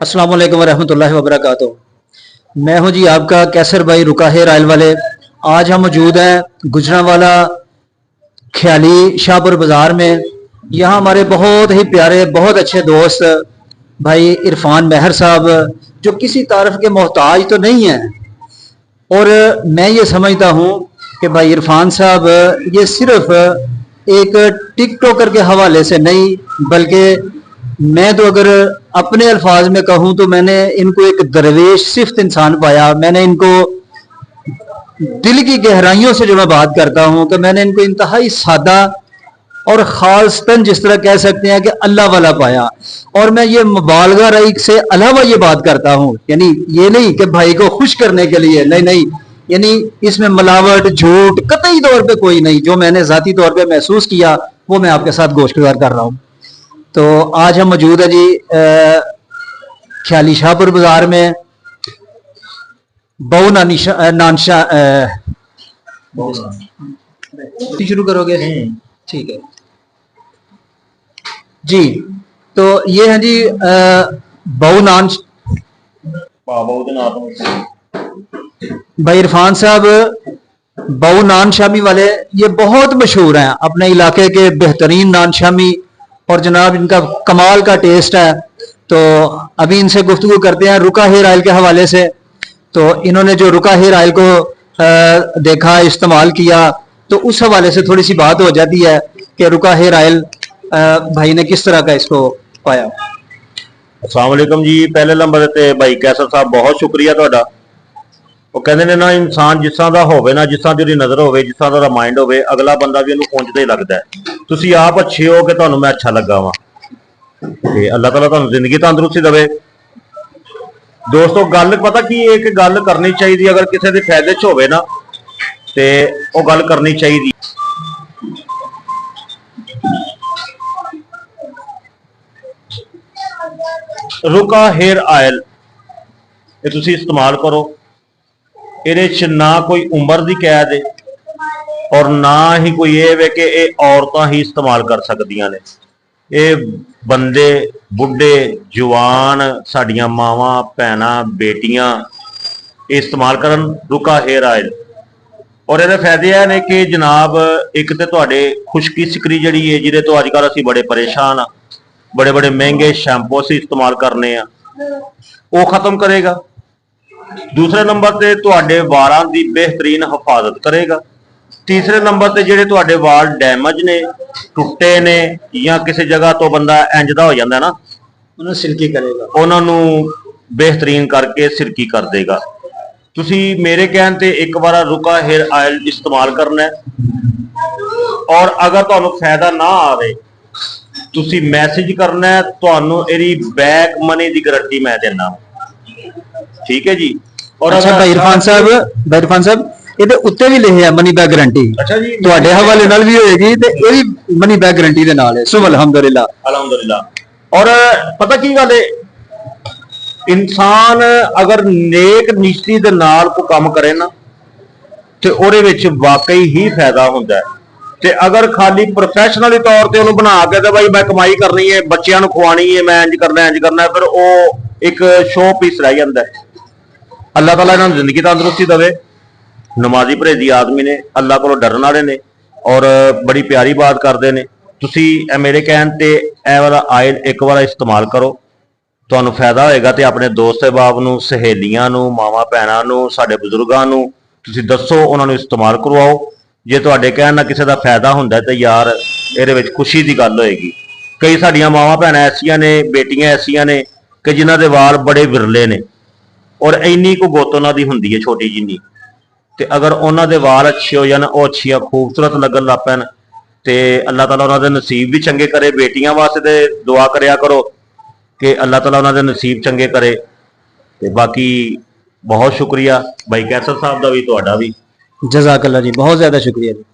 अस्सलाम वालेकुम रहमतुल्लाहि व बरकातुहू। मैं हूं जी आपका कैसर भाई रुका हेयर ऑयल वाले। आज हम मौजूद हैं गुजरांवाला ख्याली शाहपुर बाजार में। यहाँ हमारे बहुत ही प्यारे बहुत अच्छे दोस्त भाई इरफान महर साहब, जो किसी तारीफ के मोहताज तो नहीं है, और मैं ये समझता हूँ कि भाई इरफान साहब ये सिर्फ एक टिकटॉकर के हवाले से नहीं, बल्कि मैं तो अगर अपने अल्फाज में कहूं तो मैंने इनको एक दरवेश सिफ्त इंसान पाया। मैंने इनको दिल की गहराइयों से जो मैं बात करता हूं कि मैंने इनको इंतहाई सादा और खासतन जिस तरह कह सकते हैं कि अल्लाह वाला पाया। और मैं ये मुबालगा रई से अलावा ये बात करता हूं, यानी ये नहीं कि भाई को खुश करने के लिए, नहीं नहीं, यानी इसमें मिलावट झूठ कतई तौर पे कोई नहीं। जो मैंने जाती तौर पे महसूस किया वो मैं आपके साथ गोश्तगुजार कर रहा हूं। तो आज हम मौजूद है जी ख्याली शाहपुर बाजार में। बहु नानशा शुरू करोगे? ठीक है जी। तो ये है जी बहु नान भाई इरफान साहब बहु नान शामी वाले, ये बहुत मशहूर हैं अपने इलाके के बेहतरीन नान शामी, और जनाब इनका कमाल का टेस्ट है। तो अभी इनसे गुफ्तगू करते हैं रुका हेयर ऑयल के हवाले से। तो इन्होंने जो रुका हेयर ऑयल को देखा, इस्तेमाल किया, तो उस हवाले से थोड़ी सी बात हो जाती है कि रुका हेयर ऑयल भाई ने किस तरह का इसको पाया। अस्सलाम वालेकुम जी। पहले नंबर ते भाई कैसर साहब बहुत शुक्रिया तुहाडा। वो कहते ने ना, इंसान जिस तरह का होवे ना, जिस तरह की नज़र होवे, जिस तरह का माइंड होवे, अगला बंदा भी उन्हें पहुंचता ही लगता है। तुसी आप अच्छे हो कि तुहानू मैं अच्छा लगा वा, ते अल्लाह ताला तुहानू जिंदगी तंदुरुस्ती देवे। दोस्तों गल पता की एक गल करनी चाहिए, अगर किसी के फायदे च होवे ना ते वो गल करनी चाहिए। रुका हेयर ऑयल ये तुसी इस्तेमाल करो। ये ना कोई उम्र की कैद है और ना ही कोई ये वे कि ये औरतां ही इस्तेमाल कर सकदियां ने। ये बंदे बुढ़े जवान साडियां मावां भैनां बेटियां इस्तेमाल करन रुका हेयर ऑयल। और ये फायदे है ने कि जनाब एक तो तुहाडे खुश्की सिकरी जिहड़ी है, जिहदे तो अजकल असीं बड़े परेशान हाँ, बड़े बड़े महंगे शैंपू असीं इस्तेमाल करने वो खत्म करेगा। दूसरे नंबर ते तुहाडे वालां दी बेहतरीन हिफाजत करेगा। तीसरे नंबर ते जिहड़े तुहाडे वाल डैमेज ने, टुटे ने, या किसी जगह तो बंदा इंज दा हो जांदा ना, उन्हें सिल्की करेगा, उन्होंने बेहतरीन करके सिल्की कर देगा। तुसी मेरे कहने ते एक बार रुका हेयर ऑयल इस्तेमाल करना है। और अगर तुहानू फायदा ना आवे, तुसी मैसेज करना है, तुहानू इहदी बैक मनी की गारंटी मैं देना। ठीक है जी। और अच्छा भाई इरफान साहब ਇਹਦੇ ਉੱਤੇ ਵੀ ਲਿਖਿਆ ਮਨੀ ਬੈਕ ਗਾਰੰਟੀ। अच्छा जी, ਤੁਹਾਡੇ ਹਵਾਲੇ ਨਾਲ ਵੀ ਹੋਏਗੀ ਤੇ ਇਹ ਵੀ ਮਨੀ ਬੈਕ ਗਾਰੰਟੀ ਦੇ ਨਾਲ ਹੈ। ਸੁਭ ਅਲਹਮਦੁਲਿल्लाह अल्हम्दुलिल्लाह। और पता की गल है, इंसान अगर नेक निश्चित दे नाल को काम करे ना ते ओहदे विच वाकई ही फायदा हुंदा है। ते अगर खाली प्रोफैशनली तौर ते उन्हें बना के भाई मैं कमाई करनी है, बच्चों को खुआनी है, मैं इंज करना है, फिर वो एक शो पीस रह जाता है। अल्लाह ताला इन्हां नूं जिंदगी तंदुरुस्ती देवे। नमाजी परहेजी आदमी ने, अल्लाह को डरन वाले ने, और बड़ी प्यारी बात करते हैं। तुसी मेरे कहने ते ए वाला ऑयल एक बार इस्तेमाल करो, तुहानू फायदा होएगा। तो अपने दोस्त अहबाब नूं, सहेलियां नूं, मावां भैणां नूं, साडे बजुर्गां नूं तुसी दसो, उन्हां नूं इस्तेमाल करवाओ। जे तुहाडे कहण नाल किसी दा फायदा हुंदा ते यार इहदे विच खुशी दी गल होएगी। कई साडियां मावां भैणां ऐसियां ने, बेटियां ऐसियां ने कि जिन्हां दे वाल बड़े विरले ने, और इन्नी को गुत्त उन्हां दी हुंदी है छोटी जिन्नी। ते अगर उन्हां दे वाल अच्छे हो जान, वो अच्छियां खूबसूरत लगन लग पैन, ते अल्लाह ताला उन्हां दे नसीब भी चंगे करे। बेटियां वास्ते ते दुआ करया करो कि अल्लाह ताला उन्हां दे नसीब चंगे करे। ते बाकी बहुत शुक्रिया भाई कैसर साहब दा भी, तुहाडा भी। जज़ाकल्लाह जी, बहुत ज़्यादा शुक्रिया जी।